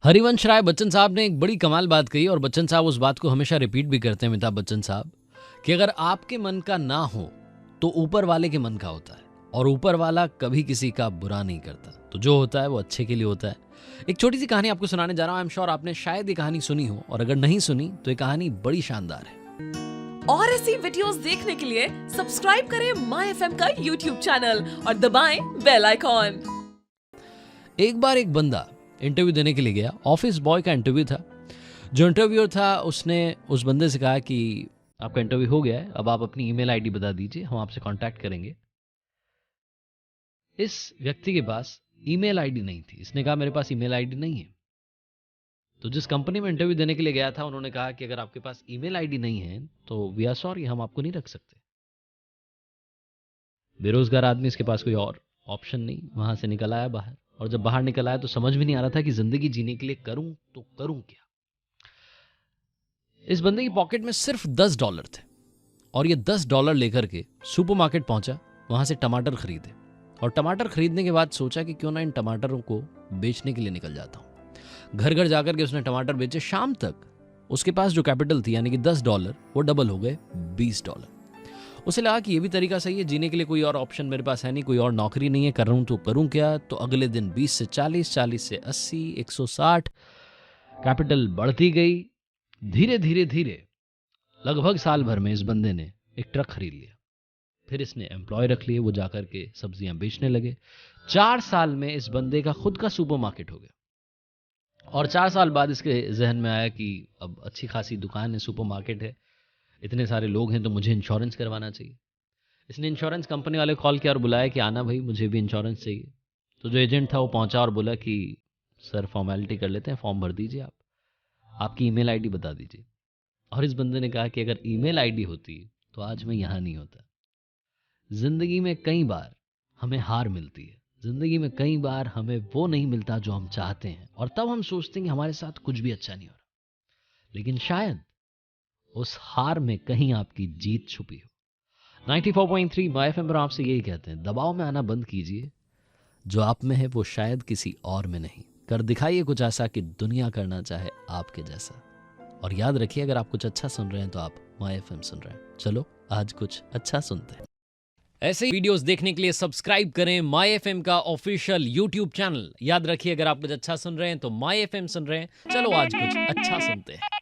हरिवंश राय बच्चन साहब ने एक बड़ी कमाल बात कही और बच्चन साहब उस बात को हमेशा रिपीट भी करते हैं, अमिताभ बच्चन साहब, कि अगर आपके मन का ना हो तो ऊपर वाले के मन का होता है और ऊपर वाला कभी किसी का बुरा नहीं करता, तो जो होता है वो अच्छे के लिए होता है। एक छोटी सी कहानी आपको सुनाने जा रहा हूं। आई एम श्योर आपने शायद ये कहानी सुनी हो, और अगर नहीं सुनी तो ये कहानी बड़ी शानदार है। और ऐसी वीडियोस देखने के लिए सब्सक्राइब करें माय एफएम का यूट्यूब चैनल और दबाएं बेल आइकॉन। एक बार एक बंदा इंटरव्यू देने के लिए गया। ऑफिस बॉय का इंटरव्यू था। जो इंटरव्यूअर था उसने उस बंदे से कहा कि आपका इंटरव्यू हो गया है, अब आप अपनी ईमेल आईडी बता दीजिए, हम आपसे कांटेक्ट करेंगे। इस व्यक्ति के पास ईमेल आईडी नहीं थी। इसने कहा मेरे पास ईमेल आईडी नहीं है। तो जिस कंपनी में इंटरव्यू देने के लिए गया था उन्होंने कहा कि अगर आपके पास ईमेल आईडी नहीं है तो वी आर सॉरी, हम आपको नहीं रख सकते। बेरोजगार आदमी, इसके पास कोई और ऑप्शन नहीं, वहां से निकल आया बाहर। और जब बाहर निकल आया तो समझ भी नहीं आ रहा था कि जिंदगी जीने के लिए करूं तो करूं क्या। इस बंदे की पॉकेट में सिर्फ $10 थे और ये $10 लेकर के सुपरमार्केट पहुंचा, वहां से टमाटर खरीदे और टमाटर खरीदने के बाद सोचा कि क्यों ना इन टमाटरों को बेचने के लिए निकल जाता हूं। घर घर जाकर के उसने टमाटर बेचे। शाम तक उसके पास जो कैपिटल थी यानी कि $10 वो डबल हो गए $20। उसे लगा कि ये भी तरीका सही है, जीने के लिए कोई और ऑप्शन मेरे पास है नहीं, कोई और नौकरी नहीं है, कर रहा हूं तो करूं क्या। तो अगले दिन 20 से 40, 40 से 80, 160 कैपिटल बढ़ती गई। धीरे धीरे धीरे लगभग साल भर में इस बंदे ने एक ट्रक खरीद लिया। फिर इसने एम्प्लॉय रख लिए, वो जाकर के सब्जियां बेचने लगे। 4 साल में इस बंदे का खुद का सुपरमार्केट हो गया। और 4 साल बाद इसके जहन में आया कि अब अच्छी खासी दुकान है, सुपरमार्केट है, इतने सारे लोग हैं तो मुझे इंश्योरेंस करवाना चाहिए। इसने इंश्योरेंस कंपनी वाले कॉल किया और बुलाया कि आना भाई, मुझे भी इंश्योरेंस चाहिए। तो जो एजेंट था वो पहुंचा और बोला कि सर फॉर्मेलिटी कर लेते हैं, फॉर्म भर दीजिए, आप आपकी ईमेल आईडी बता दीजिए। और इस बंदे ने कहा कि अगर ईमेल आईडी होती तो आज मैं यहां नहीं होता। जिंदगी में कई बार हमें हार मिलती है, जिंदगी में कई बार हमें वो नहीं मिलता जो हम चाहते हैं, और तब हम सोचते हैं कि हमारे साथ कुछ भी अच्छा नहीं हो रहा, लेकिन शायद उस हार में कहीं आपकी जीत छुपी हो। 94.3 माय एफएम पर आपसे यही कहते हैं, दबाव में आना बंद कीजिए। जो आप में है वो शायद किसी और में नहीं। कर दिखाइए कुछ ऐसा कि दुनिया करना चाहे आपके जैसा। और याद रखिए, अगर आप कुछ अच्छा सुन रहे हैं तो आप माय एफएम सुन रहे हैं। चलो आज कुछ अच्छा सुनते हैं। ऐसे ही वीडियोस देखने के लिए सब्सक्राइब करें माय एफएम का ऑफिशियल यूट्यूब चैनल। याद रखिए, अगर आप कुछ अच्छा सुन रहे हैं तो माय एफएम सुन रहे हैं। चलो आज कुछ अच्छा सुनते हैं।